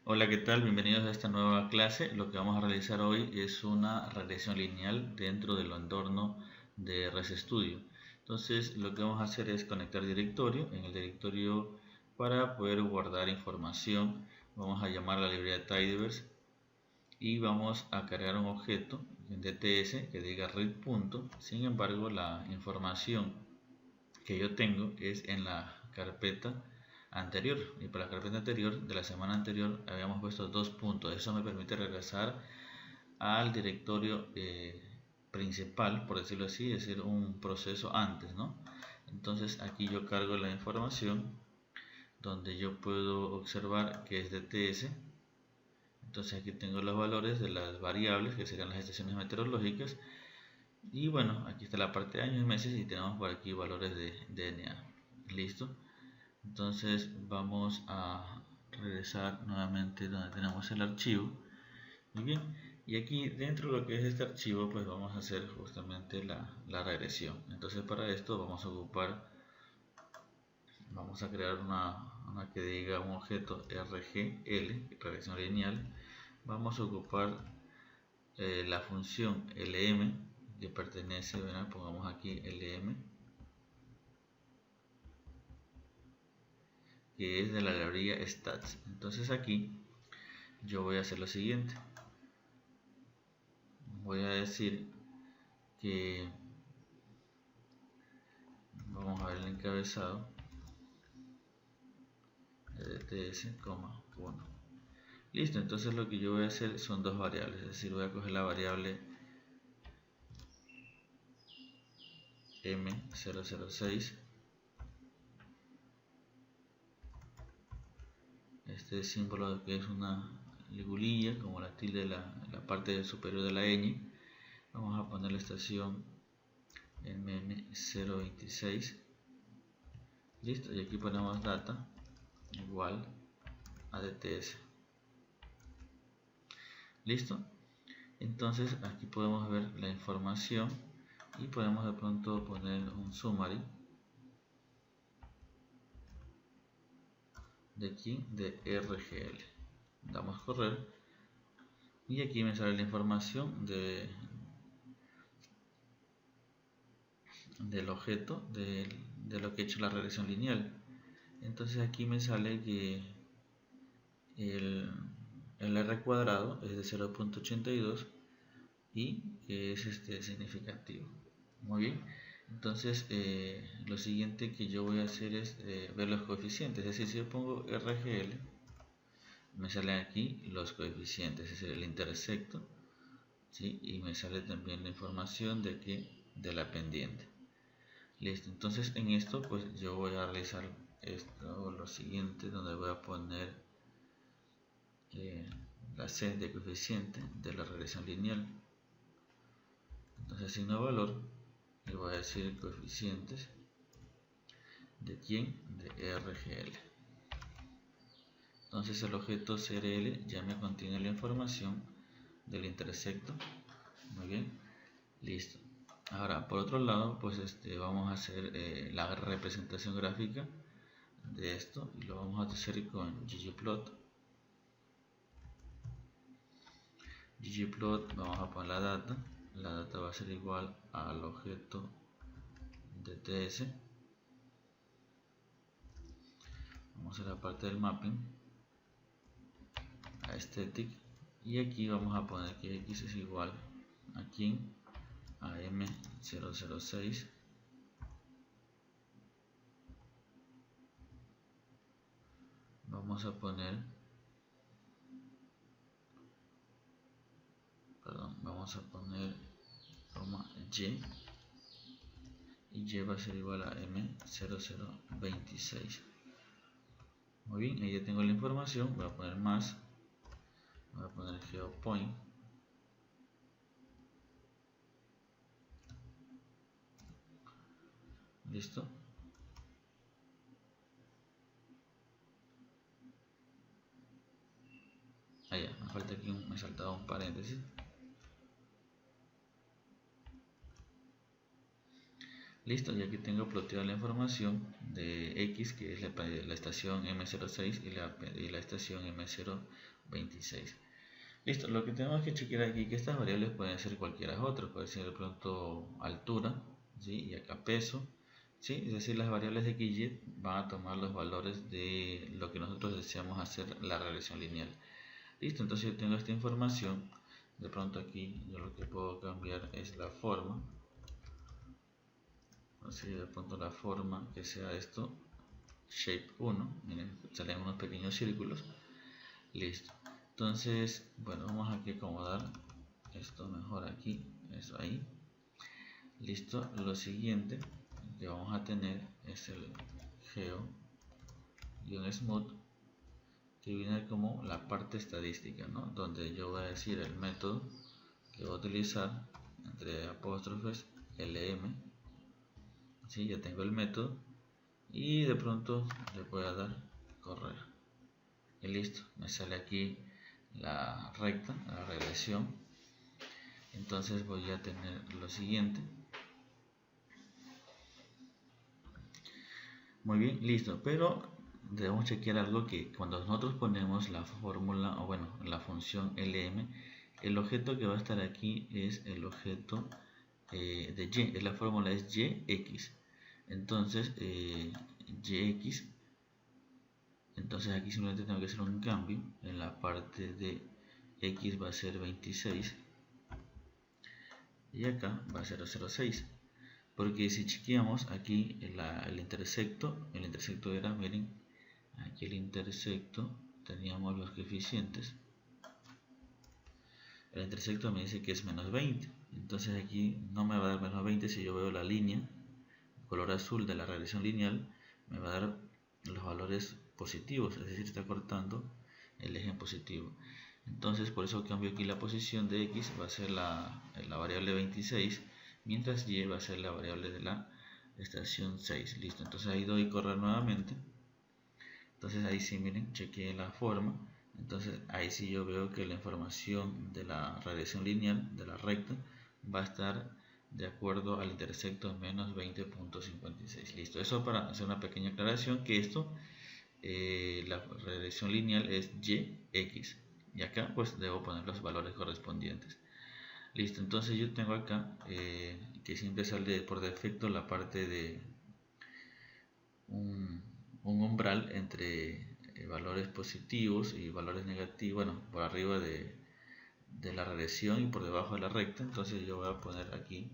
Hola, ¿qué tal? Bienvenidos a esta nueva clase. Lo que vamos a realizar hoy es una regresión lineal dentro del entorno de RStudio. Entonces, lo que vamos a hacer es conectar directorio. En el directorio, para poder guardar información, vamos a llamar a la librería tidyverse y vamos a cargar un objeto en DTS que diga read punto. Sin embargo, la información que yo tengo es en la carpeta anterior, y para la carpeta anterior de la semana anterior habíamos puesto 2 puntos. Eso me permite regresar al directorio principal, por decirlo así, es decir, un proceso antes, ¿no? Entonces aquí yo cargo la información donde yo puedo observar que es DTS. Entonces aquí tengo los valores de las variables que serían las estaciones meteorológicas. Y bueno, aquí está la parte de años y meses y tenemos por aquí valores de DNA. Listo. Entonces vamos a regresar nuevamente donde tenemos el archivo. Muy bien. Y aquí dentro de lo que es este archivo, pues vamos a hacer justamente la regresión. Entonces para esto vamos a crear una que diga un objeto RGL, regresión lineal. Vamos a ocupar la función LM que pertenece, ¿verdad? Pongamos aquí LM, que es de la librería stats. Entonces aquí yo voy a hacer lo siguiente, voy a decir que vamos a ver el encabezado DTS, 1. Listo, entonces lo que yo voy a hacer son dos variables, es decir, voy a coger la variable M006, este símbolo que es una ligulilla como la tilde de la parte superior de la ñ. Vamos a poner la estación MM026. Listo, y aquí ponemos data igual a DTS. Listo. Entonces aquí podemos ver la información y podemos de pronto poner un summary de aquí de RGL. Damos correr y aquí me sale la información del objeto de lo que he hecho la regresión lineal. Entonces aquí me sale que el R cuadrado es de 0.82 y que es significativo. Muy bien. Entonces lo siguiente que yo voy a hacer es ver los coeficientes. Es decir, si yo pongo RGL, me salen aquí los coeficientes, es decir, el intersecto, ¿sí? Y me sale también la información de la pendiente. Listo, entonces en esto pues yo voy a realizar esto, lo siguiente, donde voy a poner la serie de coeficiente de la regresión lineal. Entonces asigno valor y voy a decir coeficientes de quién, de RGL. Entonces el objeto CRL ya me contiene la información del intersecto. Muy bien, listo. Ahora por otro lado pues vamos a hacer la representación gráfica de esto y lo vamos a hacer con ggplot. ggplot, vamos a poner la data va a ser igual al objeto DTS. Vamos a la parte del mapping, a aesthetic, y aquí vamos a poner que x es igual aquí a M006 vamos a poner, y, y y va a ser igual a M0026. Muy bien, ahí ya tengo la información. Voy a poner más, voy a poner geopoint, listo. Allá, me falta aquí, me saltaba un paréntesis. Listo, ya que tengo ploteada la información de X, que es la estación M06 y la estación M026. Listo, lo que tenemos que chequear aquí es que estas variables pueden ser cualquiera otra, puede ser de pronto altura, ¿sí? Y acá peso, ¿sí? Es decir, las variables de x y y van a tomar los valores de lo que nosotros deseamos hacer la regresión lineal. Listo, entonces yo tengo esta información, de pronto aquí yo lo que puedo cambiar es la forma, así de pronto la forma que sea esto, shape 1, miren, salen unos pequeños círculos. Listo, entonces bueno, vamos aquí a acomodar esto mejor aquí, eso ahí. Listo, lo siguiente que vamos a tener es el geo-smooth, que viene como la parte estadística, ¿no? Donde yo voy a decir el método que voy a utilizar entre apóstrofes lm, ¿sí? Ya tengo el método y de pronto le voy a dar correr y listo, me sale aquí la recta, la regresión. Entonces voy a tener lo siguiente. Muy bien, listo, pero debemos chequear algo, que cuando nosotros ponemos la fórmula, o bueno, la función lm, el objeto que va a estar aquí es el objeto de y, la fórmula es yx. Entonces yx, entonces aquí simplemente tengo que hacer un cambio en la parte de x, va a ser 26 y acá va a ser 0,6, porque si chequeamos aquí el intersecto era, miren, aquí el intersecto teníamos los coeficientes, el intersecto me dice que es menos 20, entonces aquí no me va a dar menos 20 si yo veo la línea, el color azul de la regresión lineal me va a dar los valores positivos, es decir, está cortando el eje en positivo. Entonces por eso cambio aquí la posición de x, va a ser la variable 26, mientras y va a ser la variable de la estación 6. Listo, entonces ahí doy correr nuevamente. Entonces ahí sí, miren, chequeé la forma. Entonces ahí sí yo veo que la información de la regresión lineal, de la recta, va a estar de acuerdo al intersecto menos 20.56. Listo, eso para hacer una pequeña aclaración, que esto, la regresión lineal es yx. Y acá pues debo poner los valores correspondientes. Listo, entonces yo tengo acá que siempre sale por defecto la parte de un umbral entre valores positivos y valores negativos, bueno, por arriba de la regresión y por debajo de la recta. Entonces yo voy a poner aquí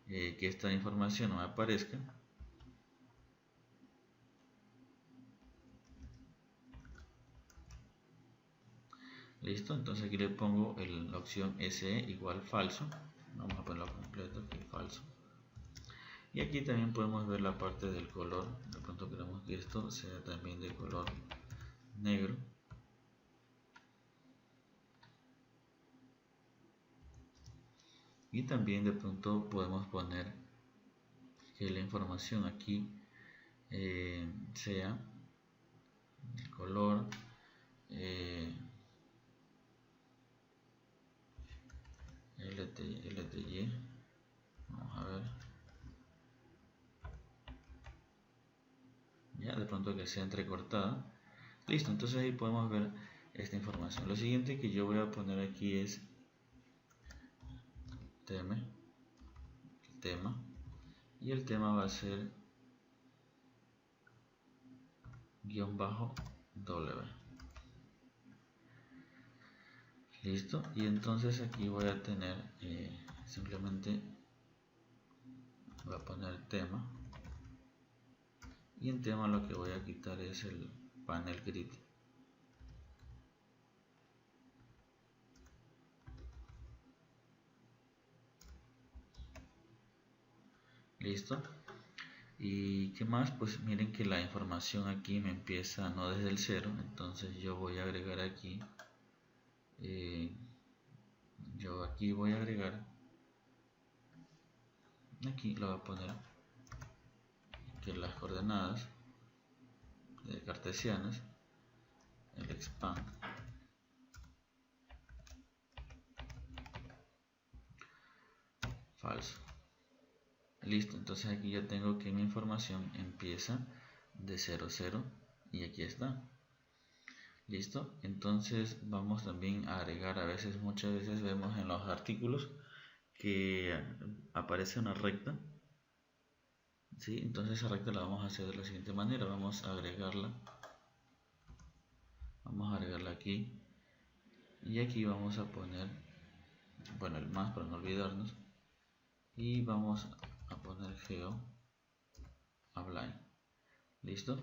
que esta información no me aparezca. Listo, entonces aquí le pongo la opción SE igual falso. Vamos a ponerlo completo aquí, falso. Y aquí también podemos ver la parte del color. De pronto queremos que esto sea también de color negro. Y también de pronto podemos poner que la información aquí sea el color LTY. Vamos a ver. Ya, de pronto que sea entrecortada. Listo, entonces ahí podemos ver esta información. Lo siguiente que yo voy a poner aquí es tema, y el tema va a ser -w. Listo, y entonces aquí voy a tener simplemente voy a poner tema, y en tema lo que voy a quitar es el panel grid. Listo. Y qué más, pues miren que la información aquí me empieza no desde el 0, entonces yo voy a agregar aquí voy a agregar aquí, lo voy a poner que las coordenadas cartesianas, el expand falso. Listo, entonces aquí ya tengo que mi información empieza de 0, 0 y aquí está. Listo, entonces vamos también a agregar, muchas veces vemos en los artículos que aparece una recta. ¿Sí? Entonces esa recta la vamos a hacer de la siguiente manera, vamos a agregarla aquí y aquí vamos a poner, bueno, el más para no olvidarnos, y vamos a poner geo align. ¿Listo?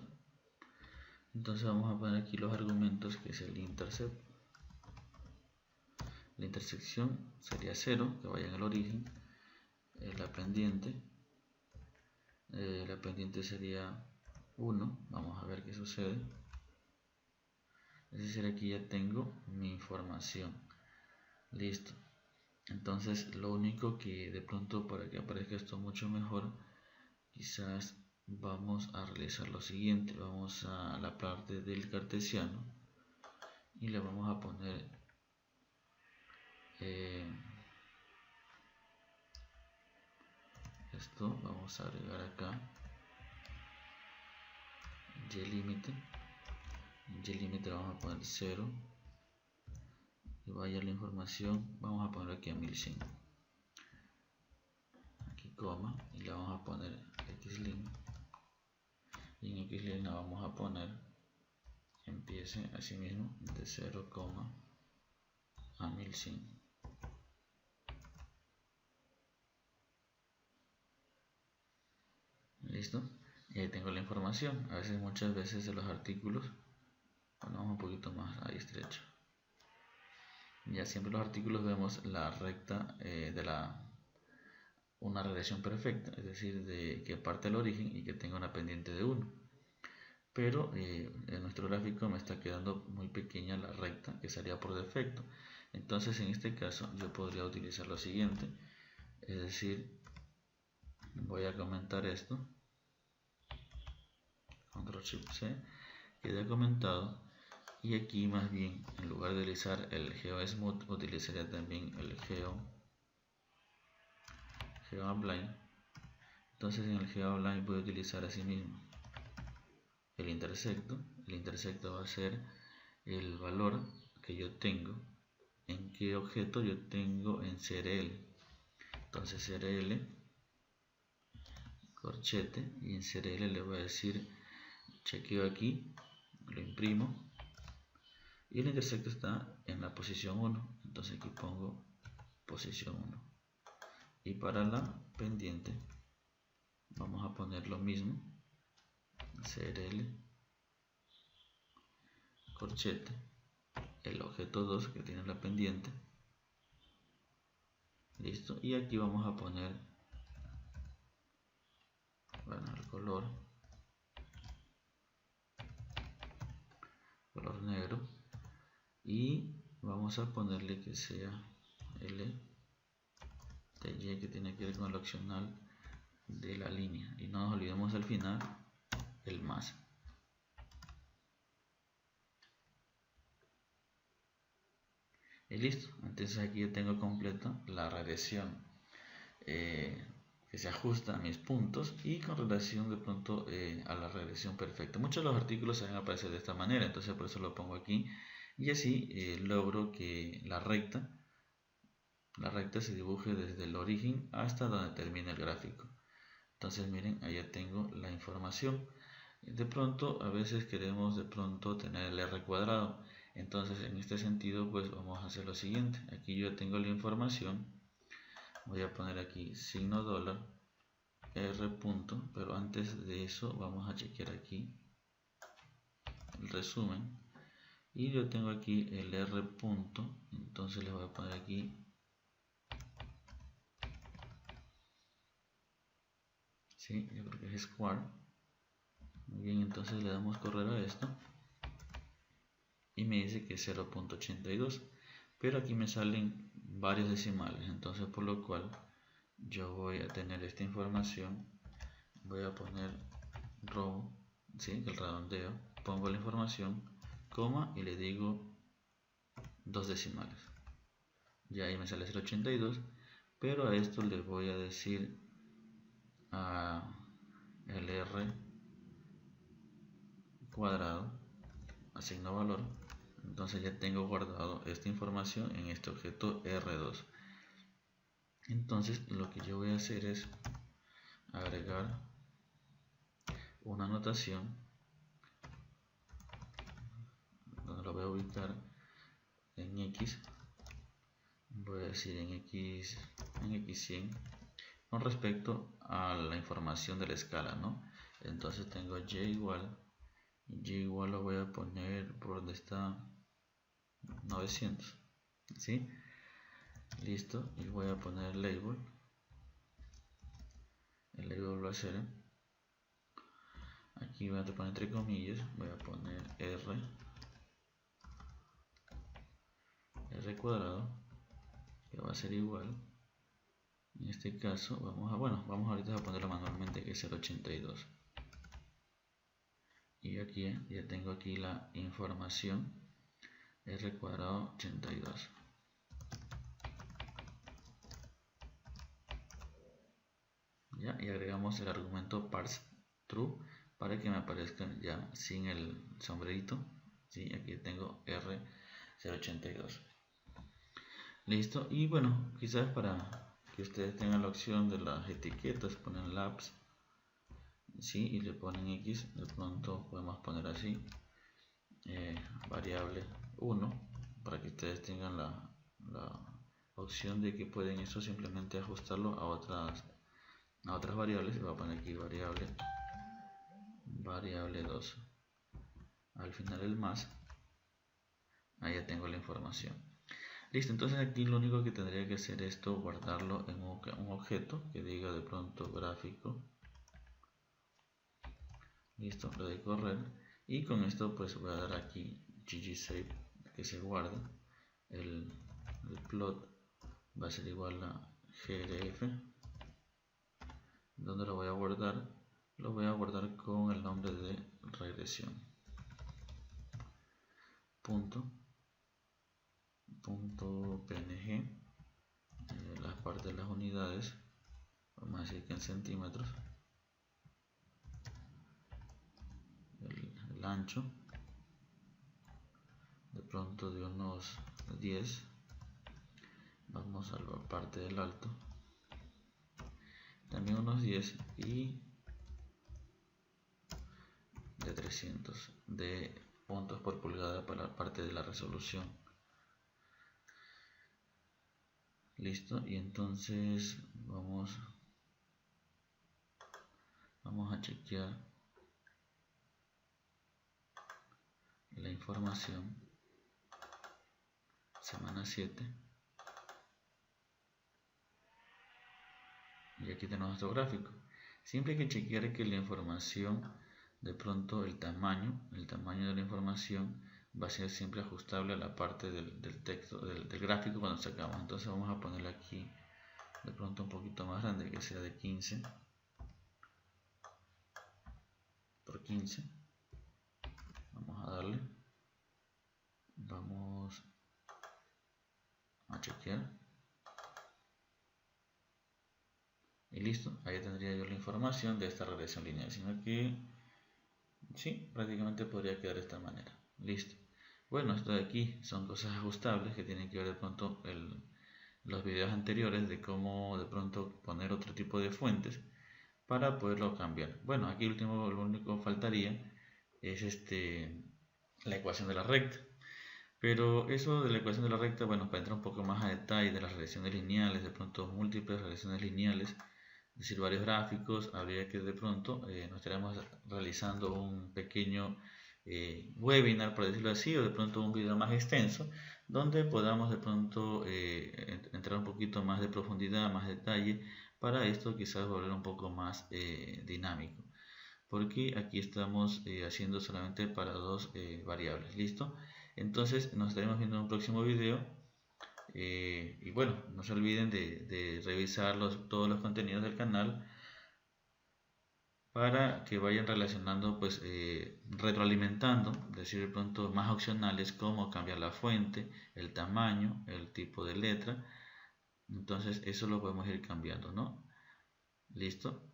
Entonces vamos a poner aquí los argumentos, que es el intercept. La intersección sería 0, que vaya en el origen. La pendiente sería 1. Vamos a ver qué sucede. Es decir, aquí ya tengo mi información. Listo. Entonces lo único que de pronto, para que aparezca esto mucho mejor, quizás vamos a realizar lo siguiente. Vamos a la parte del cartesiano y le vamos a poner esto. Vamos a agregar acá y límite le vamos a poner 0 y vaya la información, vamos a poner aquí a 1100, aquí coma, y le vamos a poner xlim, y en xlim la vamos a poner empiece así mismo de 0, a 1100. Listo, y ahí tengo la información. Muchas veces de los artículos ponemos un poquito más ahí estrecho. Ya siempre los artículos vemos la recta de una regresión perfecta, es decir, de que parte del origen y que tenga una pendiente de 1. Pero en nuestro gráfico me está quedando muy pequeña la recta que salía por defecto. Entonces en este caso yo podría utilizar lo siguiente, es decir, voy a comentar esto, Ctrl Shift C, queda comentado, y aquí más bien en lugar de utilizar el GeoSmooth utilizaría también el GeoAlign. Entonces en el GeoAlign voy a utilizar así mismo el intersecto va a ser el valor que yo tengo en qué objeto yo tengo en CRL. Entonces CRL corchete, y en CRL le voy a decir chequeo aquí, lo imprimo, y el intersecto está en la posición 1, entonces aquí pongo posición 1, y para la pendiente vamos a poner lo mismo, CRL corchete, el objeto 2 que tiene la pendiente. Listo, y aquí vamos a poner, bueno, el color negro, y vamos a ponerle que sea LTY, que tiene que ver con el opcional de la línea, y no nos olvidemos al final el más. Y listo, entonces aquí ya tengo completa la regresión que se ajusta a mis puntos y con relación de pronto a la regresión perfecta. Muchos de los artículos se van a aparecer de esta manera, entonces por eso lo pongo aquí, y así logro que la recta se dibuje desde el origen hasta donde termina el gráfico. Entonces miren, ahí ya tengo la información. De pronto a veces queremos de pronto tener el R cuadrado, entonces en este sentido pues vamos a hacer lo siguiente. Aquí yo tengo la información, voy a poner aquí signo dólar R punto, pero antes de eso vamos a chequear aquí el resumen, y yo tengo aquí el R punto, entonces les voy a poner aquí sí, yo creo que es square. Muy bien, entonces le damos correr a esto y me dice que es 0.82, pero aquí me salen varios decimales, entonces por lo cual yo voy a tener esta información, voy a poner row, ¿sí? El redondeo, pongo la información, coma, y le digo 2 decimales, ya ahí me sale 0.82, pero a esto le voy a decir a el r cuadrado, asigno valor. Entonces ya tengo guardado esta información en este objeto R2. Entonces lo que yo voy a hacer es agregar una anotación donde lo voy a ubicar en X. Voy a decir en X100 con respecto a la información de la escala, ¿no? Entonces tengo y igual lo voy a poner por donde está 900, ¿sí? Listo, y voy a poner el label va a ser, aquí voy a poner entre comillas, voy a poner r cuadrado, que va a ser igual, en este caso vamos ahorita a ponerlo manualmente, que es el 82, y aquí ya tengo aquí la información r cuadrado 82. ¿Ya? Y agregamos el argumento parseTrue para que me aparezca ya sin el sombrerito, ¿sí? Aquí tengo R082. Listo. Y bueno, quizás para que ustedes tengan la opción de las etiquetas, ponen labs, ¿sí? Y le ponen X, de pronto podemos poner así, variable 1, para que ustedes tengan la opción de que pueden eso simplemente ajustarlo a otras variables. Y voy a poner aquí variable 2, al final el más, ahí ya tengo la información. Listo, entonces aquí lo único que tendría que hacer es esto, guardarlo en un objeto que diga de pronto gráfico. Listo, lo de correr, y con esto pues voy a dar aquí ggSave, que se guarde el plot, va a ser igual a grf. ¿Dónde lo voy a guardar? Lo voy a guardar con el nombre de regresión. Punto png, la parte de las unidades, vamos a decir que en centímetros, el ancho de pronto de unos 10, vamos a la parte del alto también unos 10, y de 300 de puntos por pulgada para la parte de la resolución. Listo, y entonces vamos a chequear la información semana 7, y aquí tenemos nuestro gráfico. Siempre hay que chequear que la información, de pronto el tamaño de la información va a ser siempre ajustable a la parte del texto, del gráfico cuando sacamos. Entonces vamos a ponerle aquí de pronto un poquito más grande, que sea de 15 por 15. Vamos a darle, vamos a chequear, y listo. Ahí tendría yo la información de esta regresión lineal, sino que sí, prácticamente podría quedar de esta manera. Listo. Bueno, esto de aquí son cosas ajustables que tienen que ver de pronto los videos anteriores de cómo de pronto poner otro tipo de fuentes para poderlo cambiar. Bueno, aquí lo único que faltaría es la ecuación de la recta. Pero eso de la ecuación de la recta, bueno, para entrar un poco más a detalle de las regresiones lineales, de pronto múltiples regresiones lineales, es decir, varios gráficos, habría que de pronto nos estaremos realizando un pequeño webinar, por decirlo así, o de pronto un video más extenso, donde podamos de pronto entrar un poquito más de profundidad, más detalle, para esto quizás volver un poco más dinámico, porque aquí estamos haciendo solamente para dos variables. ¿Listo? Entonces nos estaremos viendo en un próximo video, y bueno, no se olviden de revisar todos los contenidos del canal para que vayan relacionando, pues retroalimentando, es decir, de pronto más opcionales como cambiar la fuente, el tamaño, el tipo de letra. Entonces eso lo podemos ir cambiando, ¿no? Listo.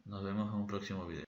Nos vemos en un próximo video.